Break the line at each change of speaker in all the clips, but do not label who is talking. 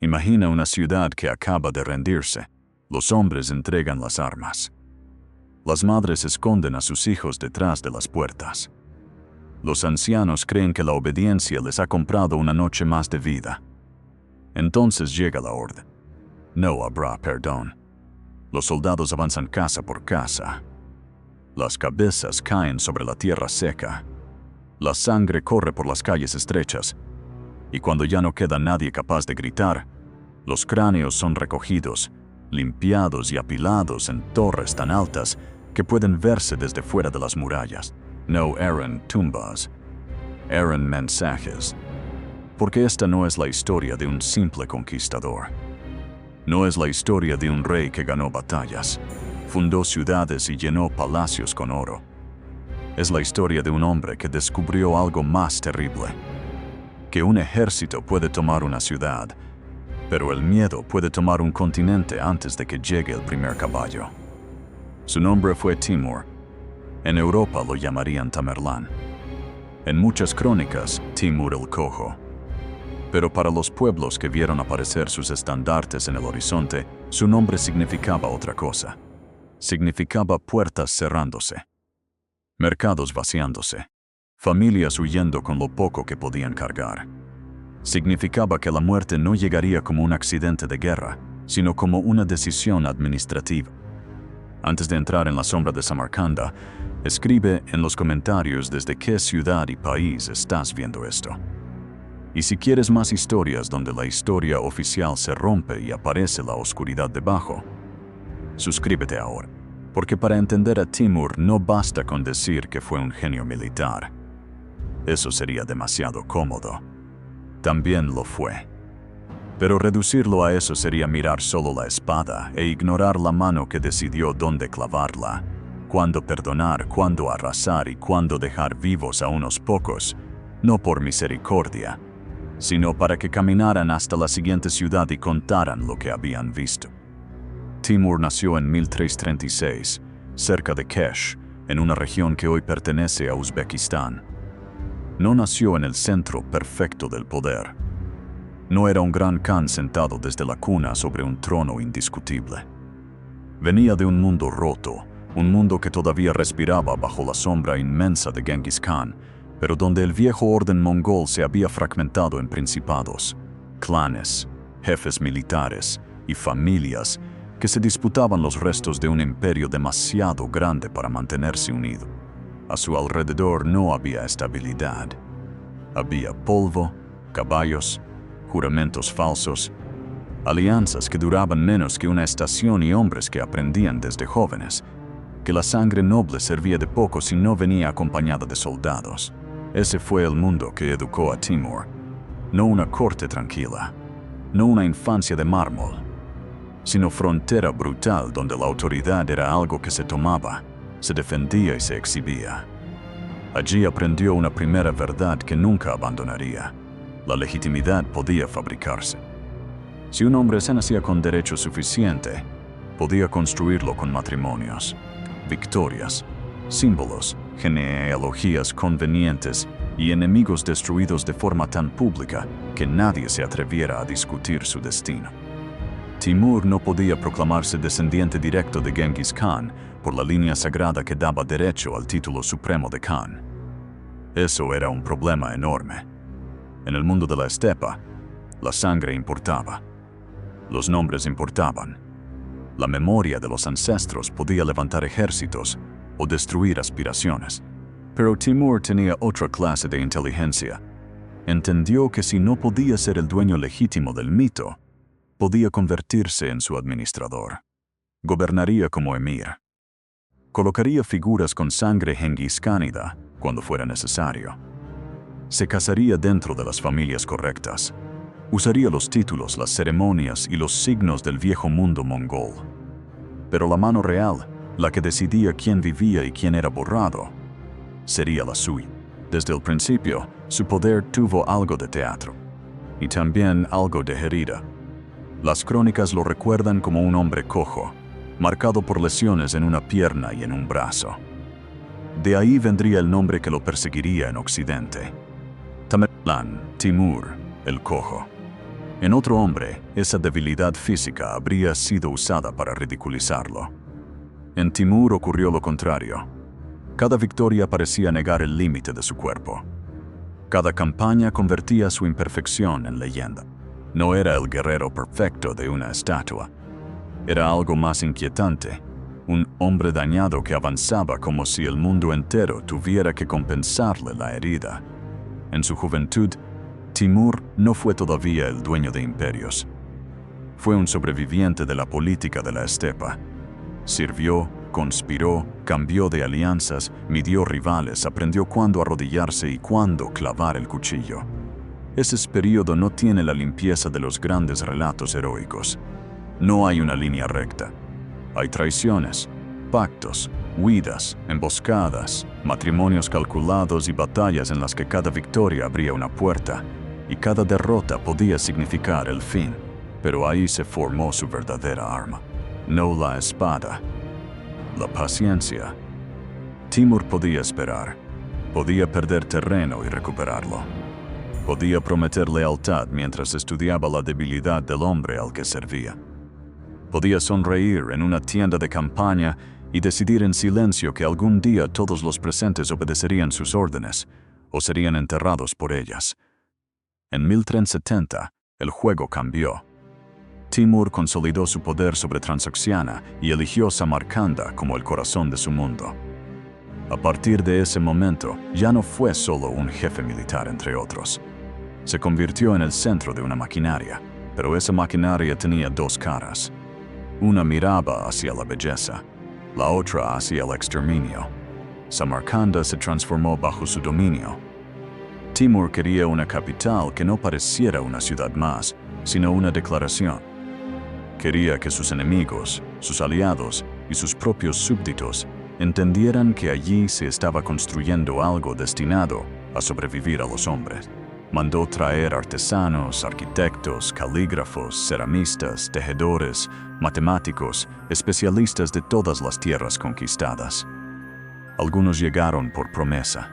Imagina una ciudad que acaba de rendirse. Los hombres entregan las armas. Las madres esconden a sus hijos detrás de las puertas. Los ancianos creen que la obediencia les ha comprado una noche más de vida. Entonces llega la orden. No habrá perdón. Los soldados avanzan casa por casa. Las cabezas caen sobre la tierra seca. La sangre corre por las calles estrechas. Y cuando ya no queda nadie capaz de gritar, los cráneos son recogidos, limpiados y apilados en torres tan altas que pueden verse desde fuera de las murallas. No eran tumbas, eran mensajes. Porque esta no es la historia de un simple conquistador. No es la historia de un rey que ganó batallas, fundó ciudades y llenó palacios con oro. Es la historia de un hombre que descubrió algo más terrible. Que un ejército puede tomar una ciudad, pero el miedo puede tomar un continente antes de que llegue el primer caballo. Su nombre fue Timur. En Europa lo llamarían Tamerlán. En muchas crónicas, Timur el Cojo. Pero para los pueblos que vieron aparecer sus estandartes en el horizonte, su nombre significaba otra cosa. Significaba puertas cerrándose, mercados vaciándose, familias huyendo con lo poco que podían cargar. Significaba que la muerte no llegaría como un accidente de guerra, sino como una decisión administrativa. Antes de entrar en la sombra de Samarcanda, escribe en los comentarios desde qué ciudad y país estás viendo esto. Y si quieres más historias donde la historia oficial se rompe y aparece la oscuridad debajo, suscríbete ahora, porque para entender a Timur no basta con decir que fue un genio militar. Eso sería demasiado cómodo. También lo fue. Pero reducirlo a eso sería mirar solo la espada e ignorar la mano que decidió dónde clavarla, cuándo perdonar, cuándo arrasar y cuándo dejar vivos a unos pocos, no por misericordia, sino para que caminaran hasta la siguiente ciudad y contaran lo que habían visto. Timur nació en 1336, cerca de Kesh, en una región que hoy pertenece a Uzbekistán. No nació en el centro perfecto del poder. No era un gran Khan sentado desde la cuna sobre un trono indiscutible. Venía de un mundo roto, un mundo que todavía respiraba bajo la sombra inmensa de Genghis Khan, pero donde el viejo orden mongol se había fragmentado en principados, clanes, jefes militares y familias que se disputaban los restos de un imperio demasiado grande para mantenerse unido. A su alrededor no había estabilidad. Había polvo, caballos, juramentos falsos, alianzas que duraban menos que una estación y hombres que aprendían desde jóvenes que la sangre noble servía de poco si no venía acompañada de soldados. Ese fue el mundo que educó a Timur. No una corte tranquila, no una infancia de mármol, sino frontera brutal donde la autoridad era algo que se tomaba, se defendía y se exhibía. Allí aprendió una primera verdad que nunca abandonaría. La legitimidad podía fabricarse. Si un hombre se nacía con derecho suficiente, podía construirlo con matrimonios, victorias, símbolos, genealogías convenientes y enemigos destruidos de forma tan pública que nadie se atreviera a discutir su destino. Timur no podía proclamarse descendiente directo de Genghis Khan por la línea sagrada que daba derecho al título supremo de Khan. Eso era un problema enorme. En el mundo de la estepa, la sangre importaba. Los nombres importaban. La memoria de los ancestros podía levantar ejércitos o destruir aspiraciones. Pero Timur tenía otra clase de inteligencia. Entendió que si no podía ser el dueño legítimo del mito, podía convertirse en su administrador. Gobernaría como emir. Colocaría figuras con sangre genghis-kánida cuando fuera necesario. Se casaría dentro de las familias correctas. Usaría los títulos, las ceremonias y los signos del viejo mundo mongol. Pero la mano real, la que decidía quién vivía y quién era borrado, sería la suya. Desde el principio, su poder tuvo algo de teatro y también algo de herida. Las crónicas lo recuerdan como un hombre cojo, marcado por lesiones en una pierna y en un brazo. De ahí vendría el nombre que lo perseguiría en Occidente: Tamerlán, Timur, el Cojo. En otro hombre, esa debilidad física habría sido usada para ridiculizarlo. En Timur ocurrió lo contrario. Cada victoria parecía negar el límite de su cuerpo. Cada campaña convertía su imperfección en leyenda. No era el guerrero perfecto de una estatua. Era algo más inquietante, un hombre dañado que avanzaba como si el mundo entero tuviera que compensarle la herida. En su juventud, Timur no fue todavía el dueño de imperios. Fue un sobreviviente de la política de la estepa. Sirvió, conspiró, cambió de alianzas, midió rivales, aprendió cuándo arrodillarse y cuándo clavar el cuchillo. Ese período no tiene la limpieza de los grandes relatos heroicos. No hay una línea recta. Hay traiciones, pactos, huidas, emboscadas, matrimonios calculados y batallas en las que cada victoria abría una puerta y cada derrota podía significar el fin. Pero ahí se formó su verdadera arma. No la espada, la paciencia. Timur podía esperar, podía perder terreno y recuperarlo. Podía prometer lealtad mientras estudiaba la debilidad del hombre al que servía. Podía sonreír en una tienda de campaña y decidir en silencio que algún día todos los presentes obedecerían sus órdenes o serían enterrados por ellas. En 1370, el juego cambió. Timur consolidó su poder sobre Transoxiana y eligió Samarcanda como el corazón de su mundo. A partir de ese momento, ya no fue solo un jefe militar entre otros. Se convirtió en el centro de una maquinaria, pero esa maquinaria tenía dos caras. Una miraba hacia la belleza, la otra hacia el exterminio. Samarcanda se transformó bajo su dominio. Timur quería una capital que no pareciera una ciudad más, sino una declaración. Quería que sus enemigos, sus aliados y sus propios súbditos entendieran que allí se estaba construyendo algo destinado a sobrevivir a los hombres. Mandó traer artesanos, arquitectos, calígrafos, ceramistas, tejedores, matemáticos, especialistas de todas las tierras conquistadas. Algunos llegaron por promesa,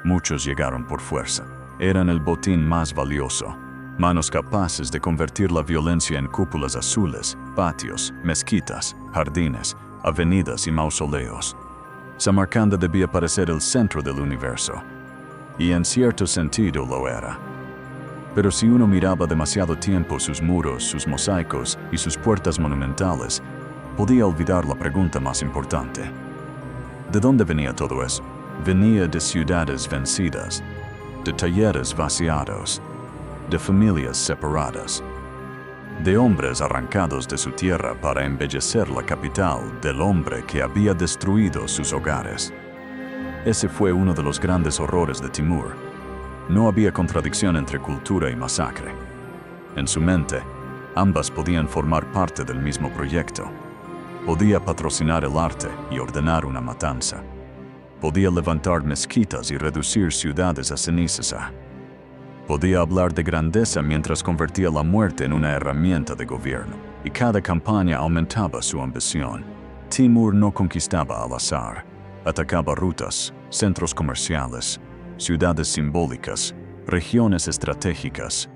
muchos llegaron por fuerza. Eran el botín más valioso, manos capaces de convertir la violencia en cúpulas azules, patios, mezquitas, jardines, avenidas y mausoleos. Samarcanda debía parecer el centro del universo, y en cierto sentido lo era. Pero si uno miraba demasiado tiempo sus muros, sus mosaicos y sus puertas monumentales, podía olvidar la pregunta más importante. ¿De dónde venía todo eso? Venía de ciudades vencidas, de talleres vaciados, de familias separadas, de hombres arrancados de su tierra para embellecer la capital del hombre que había destruido sus hogares. Ese fue uno de los grandes horrores de Timur. No había contradicción entre cultura y masacre. En su mente, ambas podían formar parte del mismo proyecto. Podía patrocinar el arte y ordenar una matanza. Podía levantar mezquitas y reducir ciudades a cenizas. Podía hablar de grandeza mientras convertía la muerte en una herramienta de gobierno, y cada campaña aumentaba su ambición. Timur no conquistaba al azar. Atacaba rutas, centros comerciales, ciudades simbólicas, regiones estratégicas.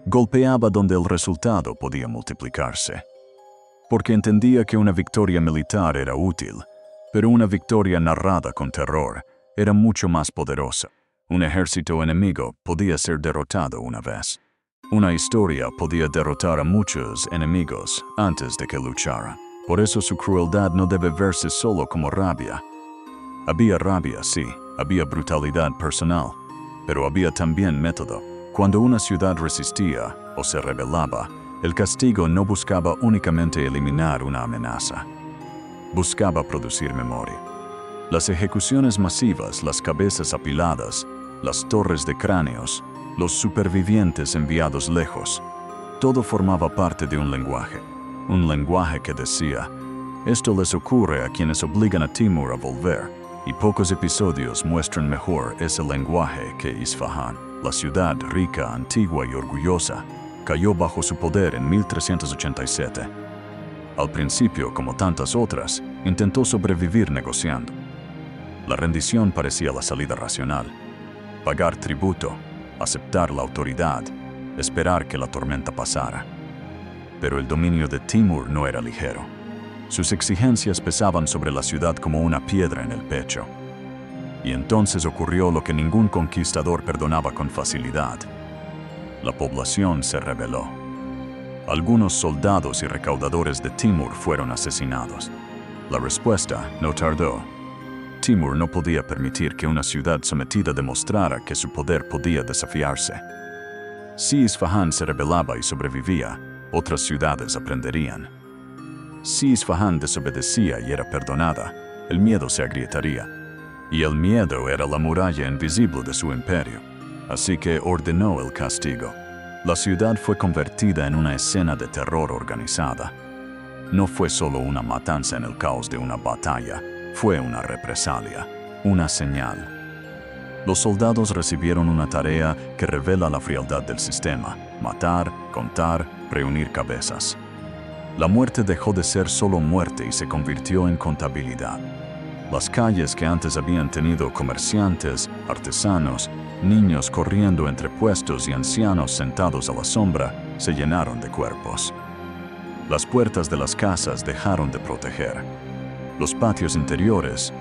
Golpeaba donde el resultado podía multiplicarse. Porque entendía que una victoria militar era útil, pero una victoria narrada con terror era mucho más poderosa. Un ejército enemigo podía ser derrotado una vez. Una historia podía derrotar a muchos enemigos antes de que lucharan. Por eso su crueldad no debe verse solo como rabia. Había rabia, sí, había brutalidad personal, pero había también método. Cuando una ciudad resistía o se rebelaba, el castigo no buscaba únicamente eliminar una amenaza. Buscaba producir memoria. Las ejecuciones masivas, las cabezas apiladas, las torres de cráneos, los supervivientes enviados lejos, todo formaba parte de un lenguaje que decía, esto les ocurre a quienes obligan a Timur a volver. Y pocos episodios muestran mejor ese lenguaje que Isfahan, la ciudad rica, antigua y orgullosa, cayó bajo su poder en 1387. Al principio, como tantas otras, intentó sobrevivir negociando. La rendición parecía la salida racional. Pagar tributo, aceptar la autoridad, esperar que la tormenta pasara. Pero el dominio de Timur no era ligero. Sus exigencias pesaban sobre la ciudad como una piedra en el pecho. Y entonces ocurrió lo que ningún conquistador perdonaba con facilidad. La población se rebeló. Algunos soldados y recaudadores de Timur fueron asesinados. La respuesta no tardó. Timur no podía permitir que una ciudad sometida demostrara que su poder podía desafiarse. Si Isfahán se rebelaba y sobrevivía, otras ciudades aprenderían. Si Isfahán desobedecía y era perdonada, el miedo se agrietaría. Y el miedo era la muralla invisible de su imperio. Así que ordenó el castigo. La ciudad fue convertida en una escena de terror organizada. No fue solo una matanza en el caos de una batalla, fue una represalia, una señal. Los soldados recibieron una tarea que revela la frialdad del sistema: matar, contar, reunir cabezas. La muerte dejó de ser solo muerte y se convirtió en contabilidad. Las calles que antes habían tenido comerciantes, artesanos, niños corriendo entre puestos y ancianos sentados a la sombra, se llenaron de cuerpos. Las puertas de las casas dejaron de proteger. Los patios interiores,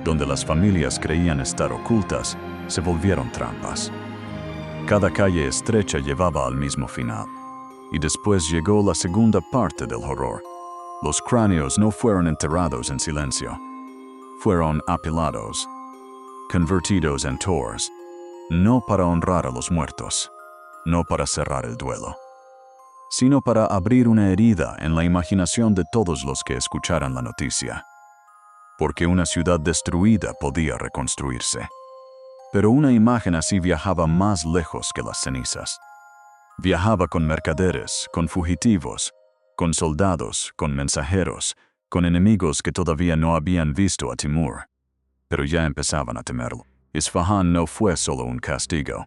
donde las familias creían estar ocultas, se volvieron trampas. Cada calle estrecha llevaba al mismo final. Y después llegó la segunda parte del horror. Los cráneos no fueron enterrados en silencio. Fueron apilados, convertidos en tours, no para honrar a los muertos, no para cerrar el duelo, sino para abrir una herida en la imaginación de todos los que escucharan la noticia. Porque una ciudad destruida podía reconstruirse. Pero una imagen así viajaba más lejos que las cenizas. Viajaba con mercaderes, con fugitivos, con soldados, con mensajeros, con enemigos que todavía no habían visto a Timur, pero ya empezaban a temerlo. Isfahán no fue solo un castigo.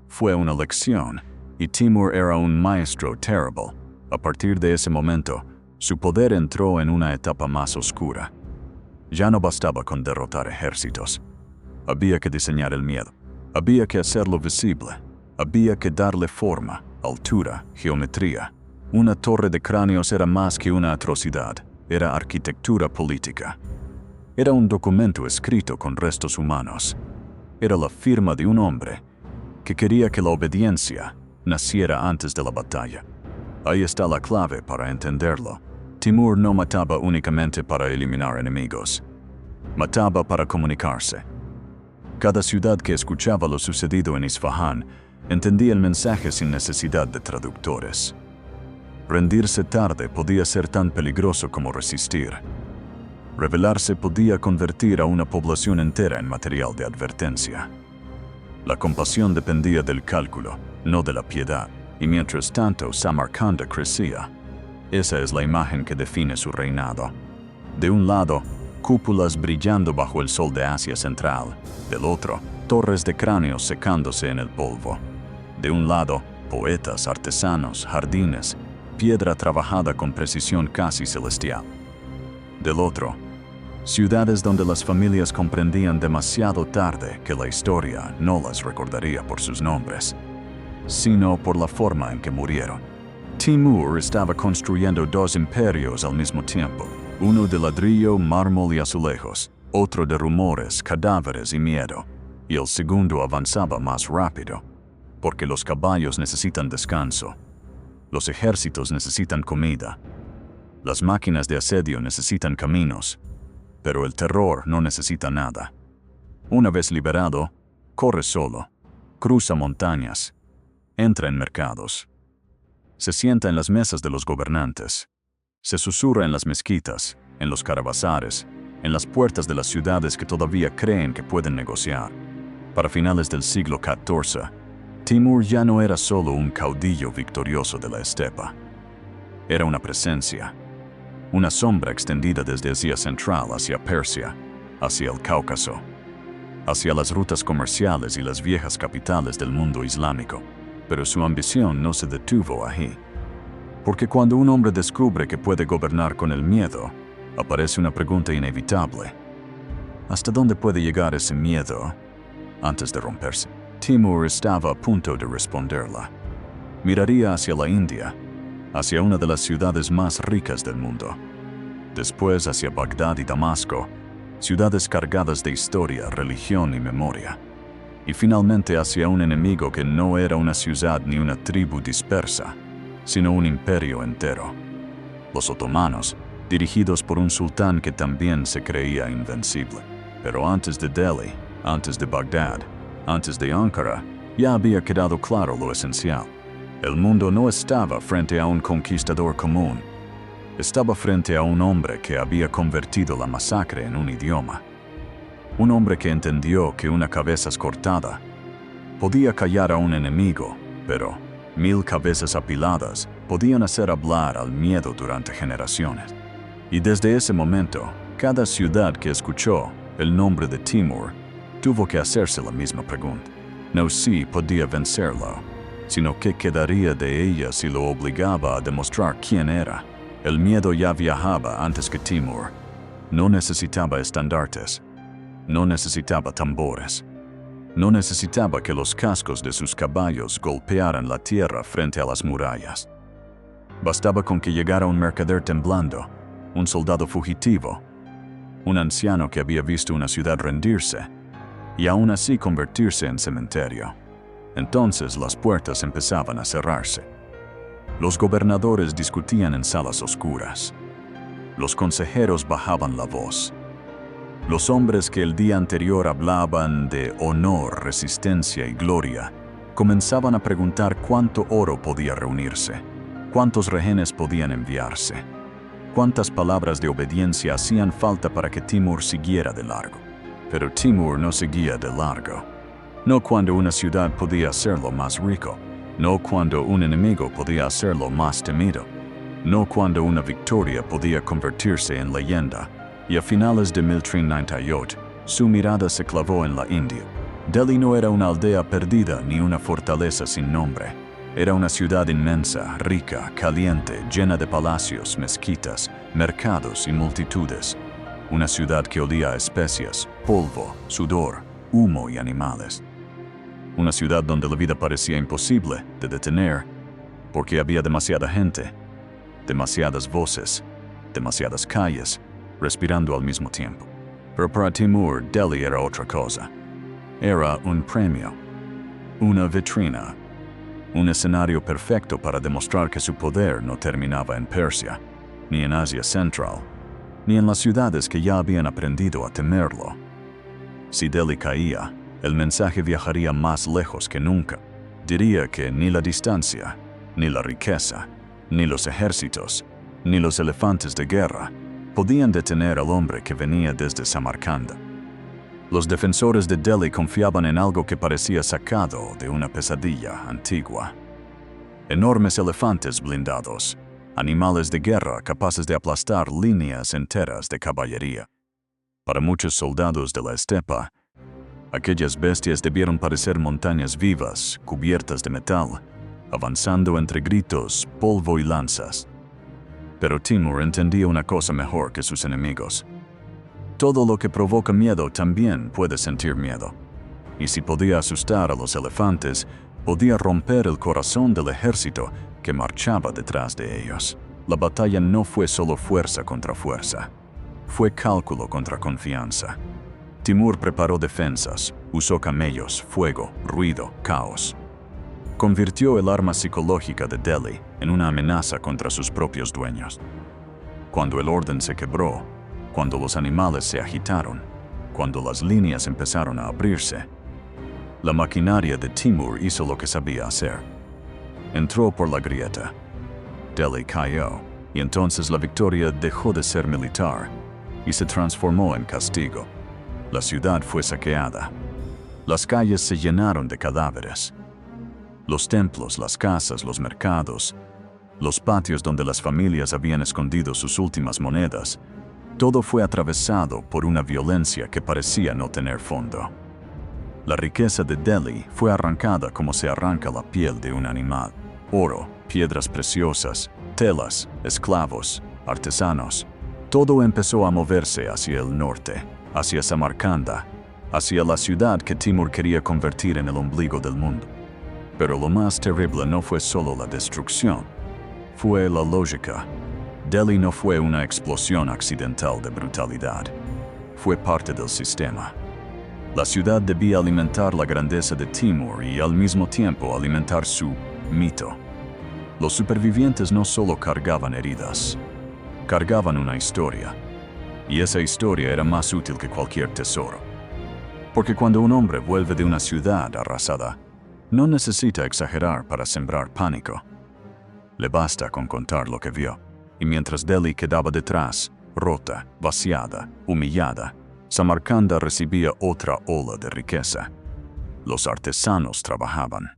Fue una lección, y Timur era un maestro terrible. A partir de ese momento, su poder entró en una etapa más oscura. Ya no bastaba con derrotar ejércitos. Había que diseñar el miedo. Había que hacerlo visible. Había que darle forma, altura, geometría. Una torre de cráneos era más que una atrocidad. Era arquitectura política. Era un documento escrito con restos humanos. Era la firma de un hombre que quería que la obediencia naciera antes de la batalla. Ahí está la clave para entenderlo. Timur no mataba únicamente para eliminar enemigos. Mataba para comunicarse. Cada ciudad que escuchaba lo sucedido en Isfahán entendía el mensaje sin necesidad de traductores. Rendirse tarde podía ser tan peligroso como resistir. Rebelarse podía convertir a una población entera en material de advertencia. La compasión dependía del cálculo, no de la piedad, y mientras tanto Samarcanda crecía. Esa es la imagen que define su reinado. De un lado, cúpulas brillando bajo el sol de Asia Central. Del otro, torres de cráneos secándose en el polvo. De un lado, poetas, artesanos, jardines, piedra trabajada con precisión casi celestial. Del otro, ciudades donde las familias comprendían demasiado tarde que la historia no las recordaría por sus nombres, sino por la forma en que murieron. Timur estaba construyendo dos imperios al mismo tiempo, uno de ladrillo, mármol y azulejos, otro de rumores, cadáveres y miedo, y el segundo avanzaba más rápido, porque los caballos necesitan descanso. Los ejércitos necesitan comida. Las máquinas de asedio necesitan caminos. Pero el terror no necesita nada. Una vez liberado, corre solo, cruza montañas, entra en mercados. Se sienta en las mesas de los gobernantes. Se susurra en las mezquitas, en los caravasares, en las puertas de las ciudades que todavía creen que pueden negociar. Para finales del siglo XIV, Timur ya no era solo un caudillo victorioso de la estepa. Era una presencia, una sombra extendida desde Asia Central hacia Persia, hacia el Cáucaso, hacia las rutas comerciales y las viejas capitales del mundo islámico. Pero su ambición no se detuvo ahí. Porque cuando un hombre descubre que puede gobernar con el miedo, aparece una pregunta inevitable. ¿Hasta dónde puede llegar ese miedo antes de romperse? Timur estaba a punto de responderla. Miraría hacia la India, hacia una de las ciudades más ricas del mundo. Después hacia Bagdad y Damasco, ciudades cargadas de historia, religión y memoria. Y finalmente hacia un enemigo que no era una ciudad ni una tribu dispersa, sino un imperio entero. Los otomanos, dirigidos por un sultán que también se creía invencible. Pero antes de Delhi, antes de Bagdad, antes de Ankara, ya había quedado claro lo esencial. El mundo no estaba frente a un conquistador común. Estaba frente a un hombre que había convertido la masacre en un idioma. Un hombre que entendió que una cabeza cortada podía callar a un enemigo, pero 1000 cabezas apiladas podían hacer hablar al miedo durante generaciones. Y desde ese momento, cada ciudad que escuchó el nombre de Timur tuvo que hacerse la misma pregunta. No si podía vencerlo, sino qué quedaría de ella si lo obligaba a demostrar quién era. El miedo ya viajaba antes que Timur. No necesitaba estandartes, no necesitaba tambores, no necesitaba que los cascos de sus caballos golpearan la tierra frente a las murallas. Bastaba con que llegara un mercader temblando, un soldado fugitivo, un anciano que había visto una ciudad rendirse y aún así convertirse en cementerio. Entonces las puertas empezaban a cerrarse. Los gobernadores discutían en salas oscuras. Los consejeros bajaban la voz. Los hombres que el día anterior hablaban de honor, resistencia y gloria, comenzaban a preguntar cuánto oro podía reunirse, cuántos rehenes podían enviarse, cuántas palabras de obediencia hacían falta para que Timur siguiera de largo. Pero Timur no seguía de largo. No cuando una ciudad podía hacerlo más rico, no cuando un enemigo podía hacerlo más temido, no cuando una victoria podía convertirse en leyenda. Y a finales de 1038, su mirada se clavó en la India. Delhi no era una aldea perdida ni una fortaleza sin nombre. Era una ciudad inmensa, rica, caliente, llena de palacios, mezquitas, mercados y multitudes. Una ciudad que olía a especias, polvo, sudor, humo y animales. Una ciudad donde la vida parecía imposible de detener, porque había demasiada gente, demasiadas voces, demasiadas calles, respirando al mismo tiempo. Pero para Timur, Delhi era otra cosa. Era un premio, una vitrina, un escenario perfecto para demostrar que su poder no terminaba en Persia, ni en Asia Central, ni en las ciudades que ya habían aprendido a temerlo. Si Delhi caía, el mensaje viajaría más lejos que nunca. Diría que ni la distancia, ni la riqueza, ni los ejércitos, ni los elefantes de guerra podían detener al hombre que venía desde Samarcanda. Los defensores de Delhi confiaban en algo que parecía sacado de una pesadilla antigua. Enormes elefantes blindados, animales de guerra capaces de aplastar líneas enteras de caballería. Para muchos soldados de la estepa, aquellas bestias debieron parecer montañas vivas, cubiertas de metal, avanzando entre gritos, polvo y lanzas. Pero Timur entendía una cosa mejor que sus enemigos. Todo lo que provoca miedo también puede sentir miedo. Y si podía asustar a los elefantes, podía romper el corazón del ejército que marchaba detrás de ellos. La batalla no fue solo fuerza contra fuerza. Fue cálculo contra confianza. Timur preparó defensas, usó camellos, fuego, ruido, caos. Convirtió el arma psicológica de Delhi en una amenaza contra sus propios dueños. Cuando el orden se quebró, cuando los animales se agitaron, cuando las líneas empezaron a abrirse, la maquinaria de Timur hizo lo que sabía hacer. Entró por la grieta. Delhi cayó, y entonces la victoria dejó de ser militar y se transformó en castigo. La ciudad fue saqueada. Las calles se llenaron de cadáveres. Los templos, las casas, los mercados, los patios donde las familias habían escondido sus últimas monedas, todo fue atravesado por una violencia que parecía no tener fondo. La riqueza de Delhi fue arrancada como se arranca la piel de un animal. Oro, piedras preciosas, telas, esclavos, artesanos. Todo empezó a moverse hacia el norte, hacia Samarcanda, hacia la ciudad que Timur quería convertir en el ombligo del mundo. Pero lo más terrible no fue solo la destrucción, fue la lógica. Delhi no fue una explosión accidental de brutalidad, fue parte del sistema. La ciudad debía alimentar la grandeza de Timur y al mismo tiempo alimentar su mito. Los supervivientes no solo cargaban heridas, cargaban una historia. Y esa historia era más útil que cualquier tesoro. Porque cuando un hombre vuelve de una ciudad arrasada, no necesita exagerar para sembrar pánico. Le basta con contar lo que vio. Y mientras Delhi quedaba detrás, rota, vaciada, humillada, Samarcanda recibía otra ola de riqueza. Los artesanos trabajaban,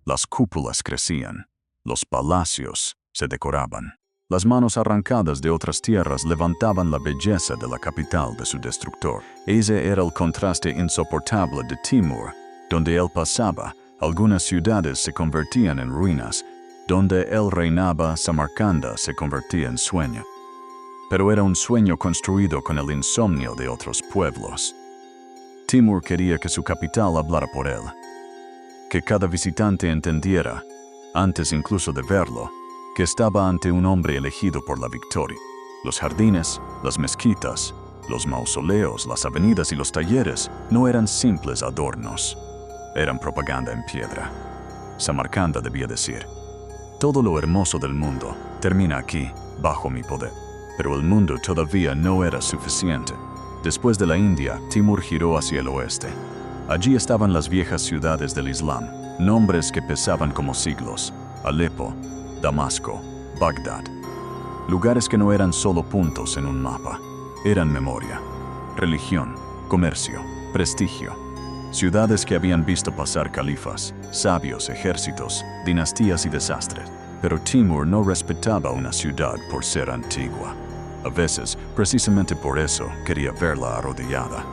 las cúpulas crecían, los palacios se decoraban. Las manos arrancadas de otras tierras levantaban la belleza de la capital de su destructor. Ese era el contraste insoportable de Timur. Donde él pasaba, algunas ciudades se convertían en ruinas. Donde él reinaba, Samarcanda se convertía en sueño. Pero era un sueño construido con el insomnio de otros pueblos. Timur quería que su capital hablara por él, que cada visitante entendiera, antes incluso de verlo, que estaba ante un hombre elegido por la victoria. Los jardines, las mezquitas, los mausoleos, las avenidas y los talleres no eran simples adornos, eran propaganda en piedra. Samarcanda debía decir: todo lo hermoso del mundo termina aquí, bajo mi poder. Pero el mundo todavía no era suficiente. Después de la India, Timur giró hacia el oeste. Allí estaban las viejas ciudades del Islam, nombres que pesaban como siglos: Alepo, Damasco, Bagdad. Lugares que no eran solo puntos en un mapa, eran memoria, religión, comercio, prestigio. Ciudades que habían visto pasar califas, sabios, ejércitos, dinastías y desastres. Pero Timur no respetaba una ciudad por ser antigua. A veces, precisamente por eso, quería verla arrodillada.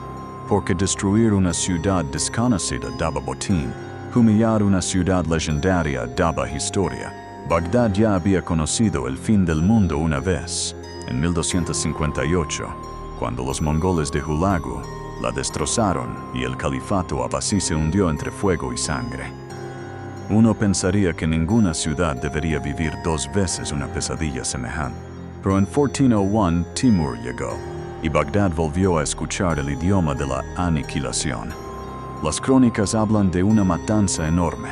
Porque destruir una ciudad desconocida daba botín, humillar una ciudad legendaria daba historia. Bagdad ya había conocido el fin del mundo una vez, en 1258, cuando los mongoles de Hulagu la destrozaron y el califato abasí se hundió entre fuego y sangre. Uno pensaría que ninguna ciudad debería vivir dos veces una pesadilla semejante. Pero en 1401 Timur llegó, y Bagdad volvió a escuchar el idioma de la aniquilación. Las crónicas hablan de una matanza enorme,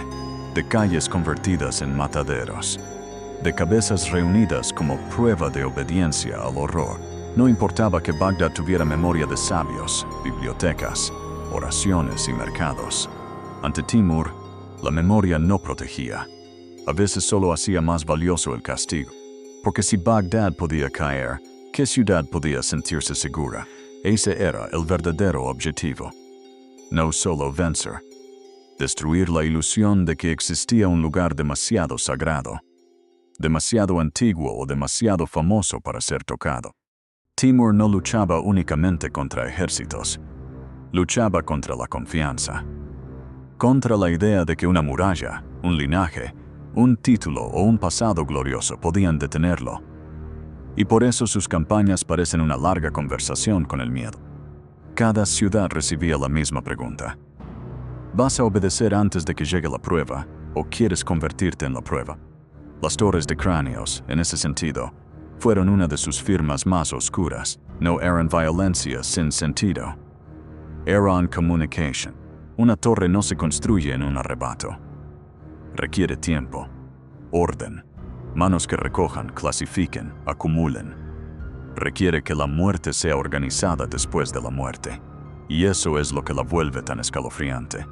de calles convertidas en mataderos, de cabezas reunidas como prueba de obediencia al horror. No importaba que Bagdad tuviera memoria de sabios, bibliotecas, oraciones y mercados. Ante Timur, la memoria no protegía. A veces solo hacía más valioso el castigo. Porque si Bagdad podía caer, ¿qué ciudad podía sentirse segura? Ese era el verdadero objetivo. No solo vencer. Destruir la ilusión de que existía un lugar demasiado sagrado, demasiado antiguo o demasiado famoso para ser tocado. Timur no luchaba únicamente contra ejércitos. Luchaba contra la confianza. Contra la idea de que una muralla, un linaje, un título o un pasado glorioso podían detenerlo. Y por eso sus campañas parecen una larga conversación con el miedo. Cada ciudad recibía la misma pregunta. ¿Vas a obedecer antes de que llegue la prueba o quieres convertirte en la prueba? Las torres de cráneos, en ese sentido, fueron una de sus firmas más oscuras. No eran violencia sin sentido. Eran communication. Una torre no se construye en un arrebato. Requiere tiempo, orden, manos que recojan, clasifiquen, acumulen. Requiere que la muerte sea organizada después de la muerte. Y eso es lo que la vuelve tan escalofriante.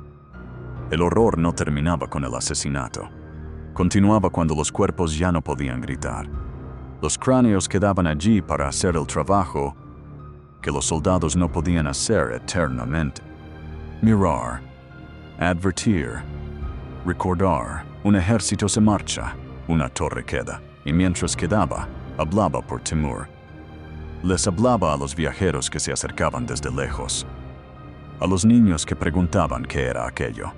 El horror no terminaba con el asesinato. Continuaba cuando los cuerpos ya no podían gritar. Los cráneos quedaban allí para hacer el trabajo que los soldados no podían hacer eternamente. Mirar, advertir, recordar. Un ejército se marcha, una torre queda. Y mientras quedaba, hablaba por Timur. Les hablaba a los viajeros que se acercaban desde lejos. A los niños que preguntaban qué era aquello.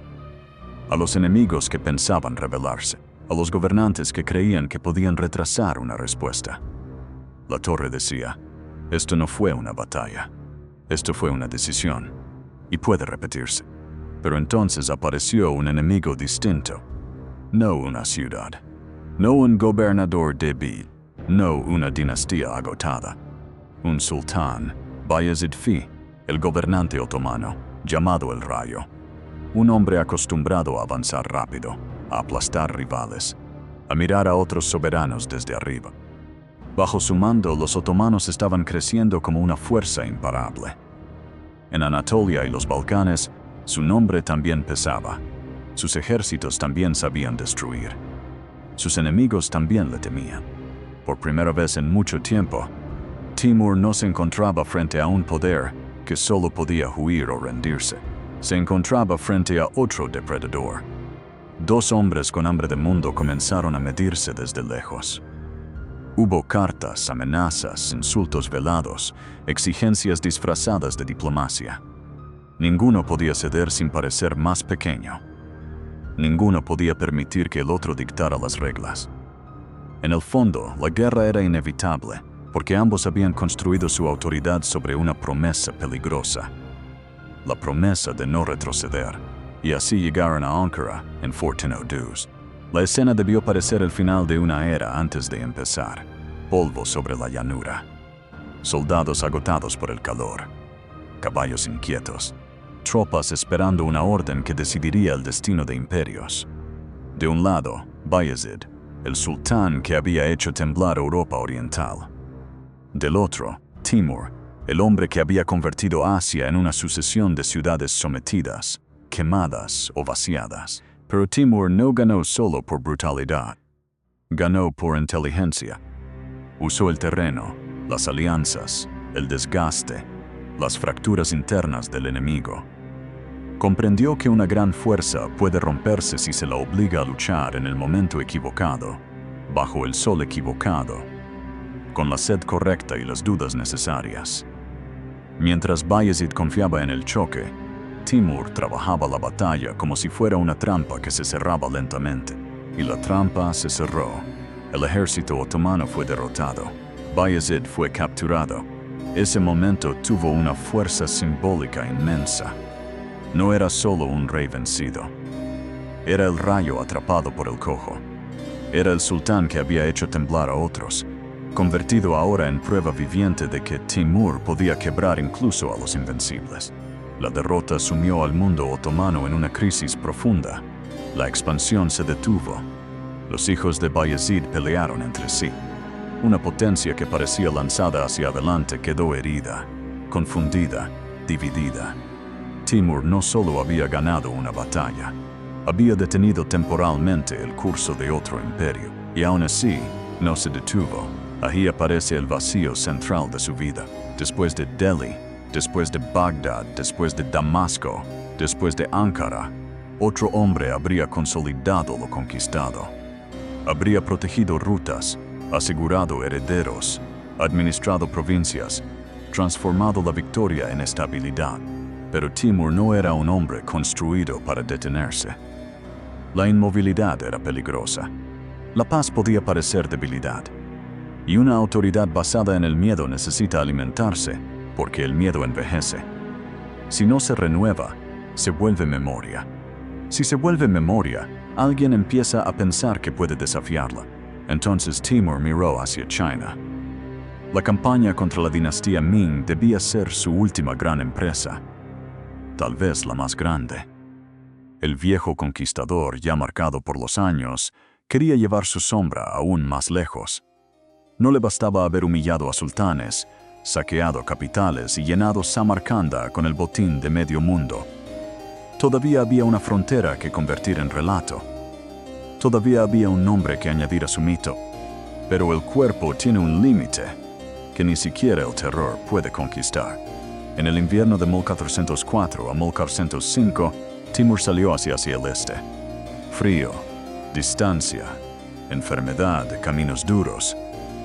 A los enemigos que pensaban rebelarse. A los gobernantes que creían que podían retrasar una respuesta. La torre decía: esto no fue una batalla. Esto fue una decisión. Y puede repetirse. Pero entonces apareció un enemigo distinto. No una ciudad. No un gobernador débil. No una dinastía agotada. Un sultán, Bayezid I, el gobernante otomano, llamado el Rayo. Un hombre acostumbrado a avanzar rápido, a aplastar rivales, a mirar a otros soberanos desde arriba. Bajo su mando, los otomanos estaban creciendo como una fuerza imparable. En Anatolia y los Balcanes, su nombre también pesaba. Sus ejércitos también sabían destruir. Sus enemigos también le temían. Por primera vez en mucho tiempo, Timur no se encontraba frente a un poder que solo podía huir o rendirse. Se encontraba frente a otro depredador. Dos hombres con hambre de mundo comenzaron a medirse desde lejos. Hubo cartas, amenazas, insultos velados, exigencias disfrazadas de diplomacia. Ninguno podía ceder sin parecer más pequeño. Ninguno podía permitir que el otro dictara las reglas. En el fondo, la guerra era inevitable, porque ambos habían construido su autoridad sobre una promesa peligrosa. La promesa de no retroceder, y así llegaron a Ankara en 1402. La escena debió parecer el final de una era antes de empezar. Polvo sobre la llanura. Soldados agotados por el calor. Caballos inquietos. Tropas esperando una orden que decidiría el destino de imperios. De un lado, Bayezid, el sultán que había hecho temblar Europa Oriental. Del otro, Timur, el hombre que había convertido Asia en una sucesión de ciudades sometidas, quemadas o vaciadas. Pero Timur no ganó solo por brutalidad. Ganó por inteligencia. Usó el terreno, las alianzas, el desgaste, las fracturas internas del enemigo. Comprendió que una gran fuerza puede romperse si se la obliga a luchar en el momento equivocado, bajo el sol equivocado, con la sed correcta y las dudas necesarias. Mientras Bayezid confiaba en el choque, Timur trabajaba la batalla como si fuera una trampa que se cerraba lentamente. Y la trampa se cerró. El ejército otomano fue derrotado. Bayezid fue capturado. Ese momento tuvo una fuerza simbólica inmensa. No era solo un rey vencido. Era el rayo atrapado por el cojo. Era el sultán que había hecho temblar a otros, convertido ahora en prueba viviente de que Timur podía quebrar incluso a los invencibles. La derrota sumió al mundo otomano en una crisis profunda. La expansión se detuvo. Los hijos de Bayezid pelearon entre sí. Una potencia que parecía lanzada hacia adelante quedó herida, confundida, dividida. Timur no solo había ganado una batalla, había detenido temporalmente el curso de otro imperio, y aún así no se detuvo. Ahí aparece el vacío central de su vida. Después de Delhi, después de Bagdad, después de Damasco, después de Ankara, otro hombre habría consolidado lo conquistado. Habría protegido rutas, asegurado herederos, administrado provincias, transformado la victoria en estabilidad. Pero Timur no era un hombre construido para detenerse. La inmovilidad era peligrosa. La paz podía parecer debilidad. Y una autoridad basada en el miedo necesita alimentarse, porque el miedo envejece. Si no se renueva, se vuelve memoria. Si se vuelve memoria, alguien empieza a pensar que puede desafiarla. Entonces Timur miró hacia China. La campaña contra la dinastía Ming debía ser su última gran empresa. Tal vez la más grande. El viejo conquistador, ya marcado por los años, quería llevar su sombra aún más lejos. No le bastaba haber humillado a sultanes, saqueado capitales y llenado Samarcanda con el botín de medio mundo. Todavía había una frontera que convertir en relato. Todavía había un nombre que añadir a su mito. Pero el cuerpo tiene un límite que ni siquiera el terror puede conquistar. En el invierno de 1404 a 1405, Timur salió hacia el este. Frío, distancia, enfermedad, caminos duros.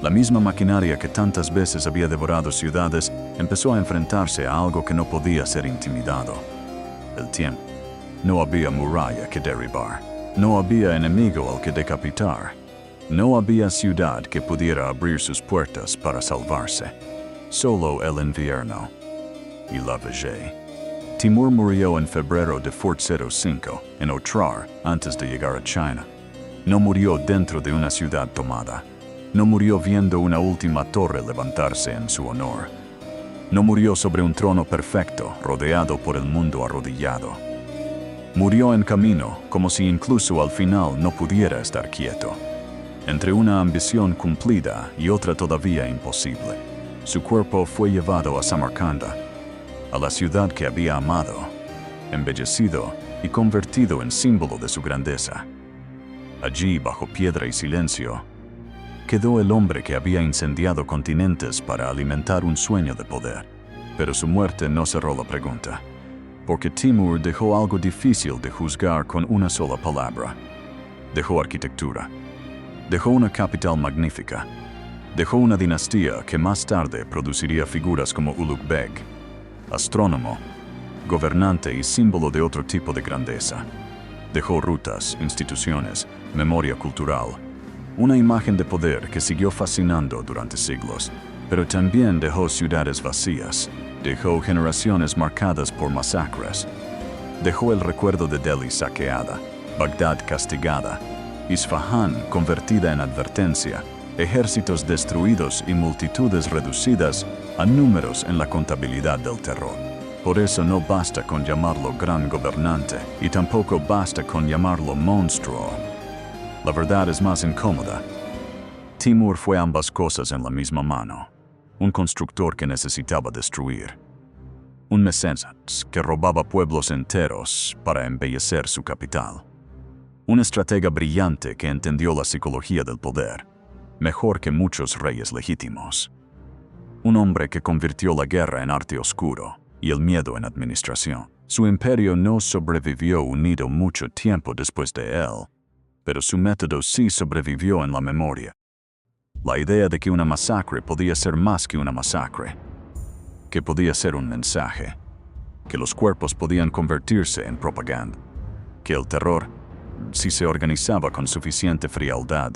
La misma maquinaria que tantas veces había devorado ciudades empezó a enfrentarse a algo que no podía ser intimidado. El tiempo. No había muralla que derribar. No había enemigo al que decapitar. No había ciudad que pudiera abrir sus puertas para salvarse. Solo el invierno. Y la vejez. Timur murió en febrero de 405, en Otrar, antes de llegar a China. No murió dentro de una ciudad tomada. No murió viendo una última torre levantarse en su honor. No murió sobre un trono perfecto, rodeado por el mundo arrodillado. Murió en camino, como si incluso al final no pudiera estar quieto. Entre una ambición cumplida y otra todavía imposible, su cuerpo fue llevado a Samarcanda, a la ciudad que había amado, embellecido y convertido en símbolo de su grandeza. Allí, bajo piedra y silencio, quedó el hombre que había incendiado continentes para alimentar un sueño de poder. Pero su muerte no cerró la pregunta, porque Timur dejó algo difícil de juzgar con una sola palabra. Dejó arquitectura. Dejó una capital magnífica. Dejó una dinastía que más tarde produciría figuras como Ulugh Beg, astrónomo, gobernante y símbolo de otro tipo de grandeza. Dejó rutas, instituciones, memoria cultural, una imagen de poder que siguió fascinando durante siglos, pero también dejó ciudades vacías, dejó generaciones marcadas por masacres, dejó el recuerdo de Delhi saqueada, Bagdad castigada, Isfahán convertida en advertencia, ejércitos destruidos y multitudes reducidas a números en la contabilidad del terror. Por eso no basta con llamarlo gran gobernante y tampoco basta con llamarlo monstruo. La verdad es más incómoda. Timur fue ambas cosas en la misma mano. Un constructor que necesitaba destruir. Un mecenas que robaba pueblos enteros para embellecer su capital. Un estratega brillante que entendió la psicología del poder, mejor que muchos reyes legítimos. Un hombre que convirtió la guerra en arte oscuro y el miedo en administración. Su imperio no sobrevivió unido mucho tiempo después de él, pero su método sí sobrevivió en la memoria. La idea de que una masacre podía ser más que una masacre, que podía ser un mensaje, que los cuerpos podían convertirse en propaganda, que el terror, si se organizaba con suficiente frialdad,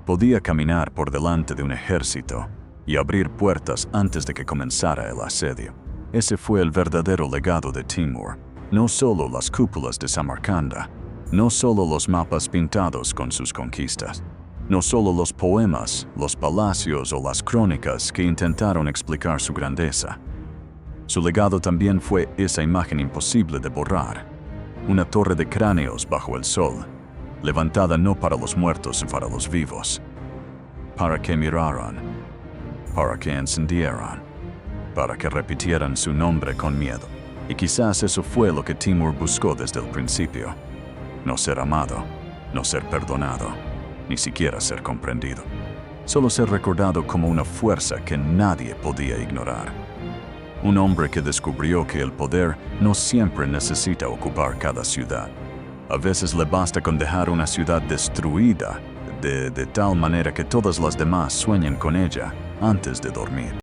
podía caminar por delante de un ejército y abrir puertas antes de que comenzara el asedio. Ese fue el verdadero legado de Timur, no solo las cúpulas de Samarcanda, no solo los mapas pintados con sus conquistas, no solo los poemas, los palacios o las crónicas que intentaron explicar su grandeza. Su legado también fue esa imagen imposible de borrar, una torre de cráneos bajo el sol, levantada no para los muertos sino para los vivos, para que miraran, para que encendieran, para que repitieran su nombre con miedo. Y quizás eso fue lo que Timur buscó desde el principio. No ser amado, no ser perdonado, ni siquiera ser comprendido. Solo ser recordado como una fuerza que nadie podía ignorar. Un hombre que descubrió que el poder no siempre necesita ocupar cada ciudad. A veces le basta con dejar una ciudad destruida de tal manera que todas las demás sueñen con ella antes de dormir.